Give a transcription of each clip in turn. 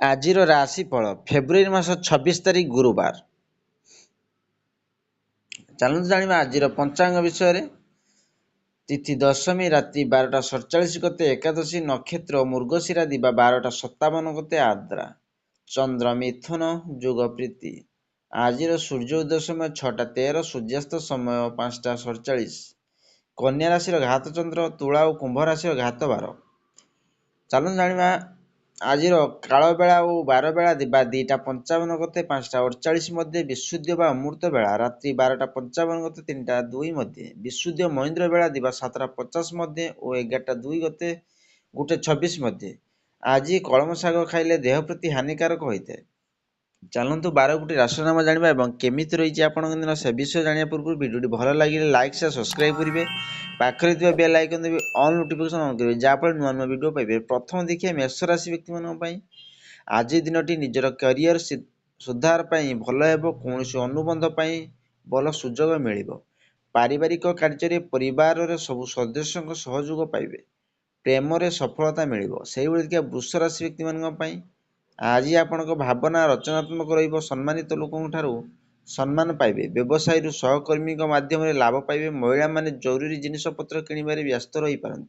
ଆଜିର ରାଶିଫଳ ଫେବୃଆରୀ ମାସ 26 ତାରିଖ ଗୁରୁବାର। ଚାଲନ୍ତୁ ଜାଣିବା ଆଜିର ପଞ୍ଚାଙ୍ଗ ବିଷୟରେ। ତିଥି ଦଶମୀ ରାତି 12ଟା 47 ଗତେ ଏକାଦଶୀ, ନକ୍ଷତ୍ର ମୃଗଶିରା ଦିବା 12ଟା 57 ଗତେ ଆଦ୍ରା, ଚନ୍ଦ୍ର ମିଥୁନ, ଯୋଗ ପ୍ରୀତି। ଆଜିର ସୂର୍ଯ୍ୟ ଉଦୟ ସମୟ 6ଟା 13, ସୂର୍ଯ୍ୟାସ୍ତ ସମୟ 5ଟା 47। କନ୍ୟା ରାଶିର ଘାତ ଚନ୍ଦ୍ର, ତୁଳା ଓ କୁମ୍ଭ ରାଶିର ଘାତ ବାର। ଚାଲନ୍ତୁ ଜାଣିବା ଆଜିର କାଳବେଳା ଓ ବାରବେଳା ଦିବା 2ଟା 55 ଗତେ 5ଟା 48 ମଧ୍ୟରେ, ବିଶୁଦ୍ଧ ବା ଅମୃତ ବେଳା ରାତ୍ରି 12ଟା 55 ଗତେ 3ଟା 2 ମଧ୍ୟରେ, ବିଶୁଦ୍ଧ ମହେନ୍ଦ୍ର ବେଳା ଦିବା 7ଟା 50 ମଧ୍ୟରେ ଓ 11ଟା 2 ଗତେ 1ଟା 26 ମଧ୍ୟରେ। ଆଜି କଳମ ଶାଗ ଖାଇଲେ ଦେହ ପ୍ରତି ହାନିକାରକ ହୋଇଥାଏ। ଚାଲନ୍ତୁ 12ଗୋଟି ରାଶିର ନାମ ଜାଣିବା ଏବଂ କେମିତି ରହିଛି ଆପଣଙ୍କ ଦିନ ସେ ବିଷୟ ଜାଣିବା ପୂର୍ବରୁ ଭିଡ଼ିଓଟି ଭଲ ଲାଗିଲେ ଲାଇକ୍ ସେୟାର ସବସ୍କ୍ରାଇବ୍ କରିବେ। ପାଖରେ ଥିବା ବେଲ୍ ଆଇକନ୍ ଦେବେ ଅଲ୍ ନୋଟିଫିକେସନ୍ ଅନ୍ କରିବେ, ଯାହାଫଳରେ ନୂଆ ନୂଆ ଭିଡ଼ିଓ ପାଇବେ। ପ୍ରଥମ ଦେଖିବା ମେଷ ରାଶି ବ୍ୟକ୍ତିମାନଙ୍କ ପାଇଁ। ଆଜି ଦିନଟି ନିଜର କ୍ୟାରିୟର ସୁଧାର ପାଇଁ ଭଲ ହେବ। କୌଣସି ଅନୁବନ୍ଧ ପାଇଁ ଭଲ ସୁଯୋଗ ମିଳିବ। ପାରିବାରିକ କାର୍ଯ୍ୟରେ ପରିବାରର ସବୁ ସଦସ୍ୟଙ୍କ ସହଯୋଗ ପାଇବେ। ପ୍ରେମରେ ସଫଳତା ମିଳିବ। ସେହିଭଳି ଦେଖିବା ବୃଷ ରାଶି ବ୍ୟକ୍ତିମାନଙ୍କ ପାଇଁ। ଆଜି ଆପଣଙ୍କ ଭାବନା ରଚନାତ୍ମକ ରହିବ। ସମ୍ମାନିତ ଲୋକଙ୍କ ଠାରୁ ସମ୍ମାନ ପାଇବେ। ବ୍ୟବସାୟରୁ ସହକର୍ମୀଙ୍କ ମାଧ୍ୟମରେ ଲାଭ ପାଇବେ। ମହିଳାମାନେ ଜରୁରୀ ଜିନିଷପତ୍ର କିଣିବାରେ ବ୍ୟସ୍ତ ରହିପାରନ୍ତି।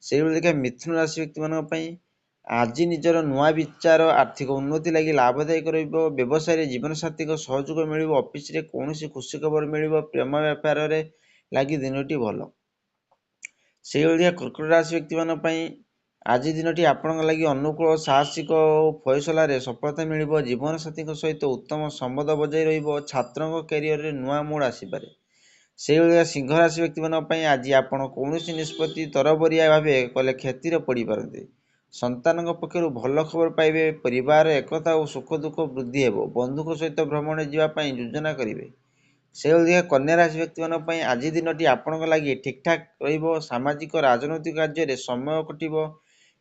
ସେହିଭଳି ଦେଖିବା ମିଥୁନ ରାଶି ବ୍ୟକ୍ତିମାନଙ୍କ ପାଇଁ। ଆଜି ନିଜର ନୂଆ ବିଚାର ଆର୍ଥିକ ଉନ୍ନତି ଲାଗି ଲାଭଦାୟକ ରହିବ। ବ୍ୟବସାୟରେ ଜୀବନସାଥୀଙ୍କ ସହଯୋଗ ମିଳିବ। ଅଫିସରେ କୌଣସି ଖୁସି ଖବର ମିଳିବ। ପ୍ରେମ ବ୍ୟାପାରରେ ଲାଗି ଦିନଟି ଭଲ। ସେହିଭଳି କର୍କଟ ରାଶି ବ୍ୟକ୍ତିମାନଙ୍କ ପାଇଁ। ଆଜି ଦିନଟି ଆପଣଙ୍କ ଲାଗି ଅନୁକୂଳ। ସାହସିକ ଓ ଫଇସଲାରେ ସଫଳତା ମିଳିବ। ଜୀବନସାଥୀଙ୍କ ସହିତ ଉତ୍ତମ ସମ୍ବନ୍ଧ ବଜାୟ ରହିବ। ଛାତ୍ରଙ୍କ କ୍ୟାରିୟରରେ ନୂଆ ମୋଡ଼ ଆସିପାରେ। ସେହିଭଳିଆ ସିଂହ ରାଶି ବ୍ୟକ୍ତିମାନଙ୍କ ପାଇଁ। ଆଜି ଆପଣ କୌଣସି ନିଷ୍ପତ୍ତି ତରବରିଆ ଭାବେ କଲେ କ୍ଷତିରେ ପଡ଼ିପାରନ୍ତି। ସନ୍ତାନଙ୍କ ପକ୍ଷରୁ ଭଲ ଖବର ପାଇବେ। ପରିବାର ଏକତା ଓ ସୁଖ ଦୁଃଖ ବୃଦ୍ଧି ହେବ। ବନ୍ଧୁଙ୍କ ସହିତ ଭ୍ରମଣରେ ଯିବା ପାଇଁ ଯୋଜନା କରିବେ। ସେହିଭଳି କନ୍ୟା ରାଶି ବ୍ୟକ୍ତିମାନଙ୍କ ପାଇଁ। ଆଜି ଦିନଟି ଆପଣଙ୍କ ଲାଗି ଠିକ୍ଠାକ୍ ରହିବ। ସାମାଜିକ ରାଜନୈତିକ କାର୍ଯ୍ୟରେ ସମୟ କଟିବ।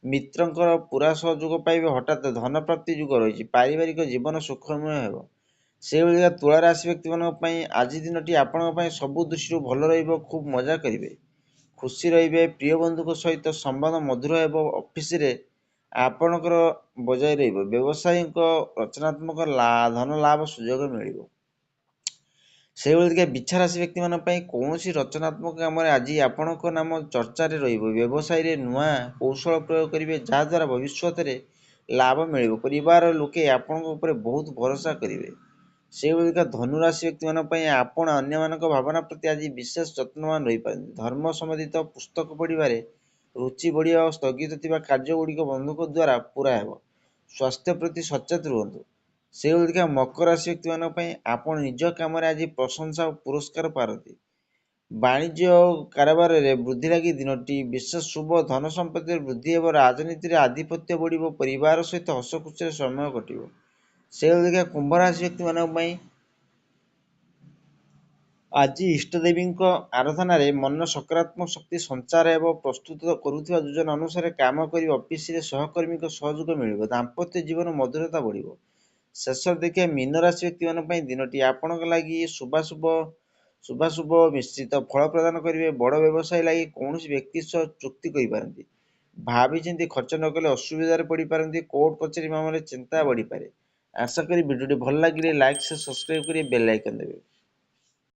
ମିତ୍ରଙ୍କର ପୁରା ସହଯୋଗ ପାଇବେ। ହଠାତ୍ ଧନ ପ୍ରାପ୍ତି ଯୋଗ ରହିଛି। ପାରିବାରିକ ଜୀବନ ସୁଖମୟ ହେବ। ସେହିଭଳି ତୁଳା ରାଶି ବ୍ୟକ୍ତିମାନଙ୍କ ପାଇଁ। ଆଜି ଦିନଟି ଆପଣଙ୍କ ପାଇଁ ସବୁ ଦୃଷ୍ଟିରୁ ଭଲ ରହିବ। ଖୁବ୍ ମଜା କରିବେ, ଖୁସି ରହିବେ। ପ୍ରିୟ ବନ୍ଧୁଙ୍କ ସହିତ ସମ୍ବନ୍ଧ ମଧୁର ହେବ। ଅଫିସରେ ଆପଣଙ୍କର ବଜାୟ ରହିବ। ବ୍ୟବସାୟୀଙ୍କ ରଚନାତ୍ମକ ଧନ ଲାଭ ସୁଯୋଗ ମିଳିବ। ସେହିଭଳି ବିଛା ରାଶି ବ୍ୟକ୍ତିମାନଙ୍କ ପାଇଁ। କୌଣସି ରଚନାତ୍ମକ କାମରେ ଆଜି ଆପଣଙ୍କ ନାମ ଚର୍ଚ୍ଚାରେ ରହିବ। ବ୍ୟବସାୟୀରେ ନୂଆ କୌଶଳ ପ୍ରୟୋଗ କରିବେ, ଯାହାଦ୍ୱାରା ଭବିଷ୍ୟତରେ ଲାଭ ମିଳିବ। ପରିବାର ଲୋକେ ଆପଣଙ୍କ ଉପରେ ବହୁତ ଭରସା କରିବେ। ସେହିଭଳି ଧନୁରାଶି ବ୍ୟକ୍ତିମାନଙ୍କ ପାଇଁ। ଆପଣ ଅନ୍ୟମାନଙ୍କ ଭାବନା ପ୍ରତି ଆଜି ବିଶେଷ ଯତ୍ନବାନ ରହିପାରନ୍ତି। ଧର୍ମ ସମ୍ବନ୍ଧିତ ପୁସ୍ତକ ପଢ଼ିବାରେ ରୁଚି ବଢ଼ିବା ଓ ସ୍ଥଗିତ ଥିବା କାର୍ଯ୍ୟଗୁଡ଼ିକ ବନ୍ଧୁଙ୍କ ଦ୍ୱାରା ପୂରା ହେବ। ସ୍ୱାସ୍ଥ୍ୟ ପ୍ରତି ସଚେତ ରୁହନ୍ତୁ। ସେହିଭଳି ମକର ରାଶି ବ୍ୟକ୍ତିମାନଙ୍କ ପାଇଁ। ଆପଣ ନିଜ କାମରେ ଆଜି ପ୍ରଶଂସା ଓ ପୁରସ୍କାର ପାଆନ୍ତି। ବାଣିଜ୍ୟ ଓ କାରବାରରେ ବୃଦ୍ଧି ଲାଗି ଦିନଟି ବିଶେଷ ଶୁଭ। ଧନ ସମ୍ପତ୍ତିରେ ବୃଦ୍ଧି ହେବ। ରାଜନୀତିରେ ଆଧିପତ୍ୟ ବଢ଼ିବ। ପରିବାର ସହିତ ହସ ଖୁସିରେ ସମୟ କଟିବ। ସେହିଭଳି କୁମ୍ଭ ରାଶି ବ୍ୟକ୍ତିମାନଙ୍କ ପାଇଁ। ଆଜି ଇଷ୍ଟଦେବୀଙ୍କ ଆରାଧନାରେ ମନ ସକାରାତ୍ମକ ଶକ୍ତି ସଞ୍ଚାର ହେବ। ପ୍ରସ୍ତୁତ କରୁଥିବା ଯୋଜନା ଅନୁସାରେ କାମ କରି ଅଫିସରେ ସହକର୍ମୀଙ୍କ ସହଯୋଗ ମିଳିବ। ଦାମ୍ପତ୍ୟ ଜୀବନ ମଧୁରତା ବଢ଼ିବ। ଶେଷରେ ଦେଖିବା ମୀନ ରାଶି ବ୍ୟକ୍ତିମାନଙ୍କ ପାଇଁ। ଦିନଟି ଆପଣଙ୍କ ଲାଗି ଶୁଭାଶୁଭ ମିଶ୍ରିତ ଫଳ ପ୍ରଦାନ କରିବେ। ବଡ଼ ବ୍ୟବସାୟ ଲାଗି କୌଣସି ବ୍ୟକ୍ତି ସହ ଚୁକ୍ତି କରିପାରନ୍ତି। ଭାବିଚିନ୍ତି ଖର୍ଚ୍ଚ ନ କଲେ ଅସୁବିଧାରେ ପଡ଼ିପାରନ୍ତି। କୋର୍ଟ କଚେରୀ ମାମଲାରେ ଚିନ୍ତା ବଢ଼ିପାରେ। ଆଶା କରି ଭିଡ଼ିଓଟି ଭଲ ଲାଗିଲେ ଲାଇକ୍ ସେୟାର ସବସ୍କ୍ରାଇବ୍ କରି ବେଲ୍ ଆଇକନ୍ ଦେବେ।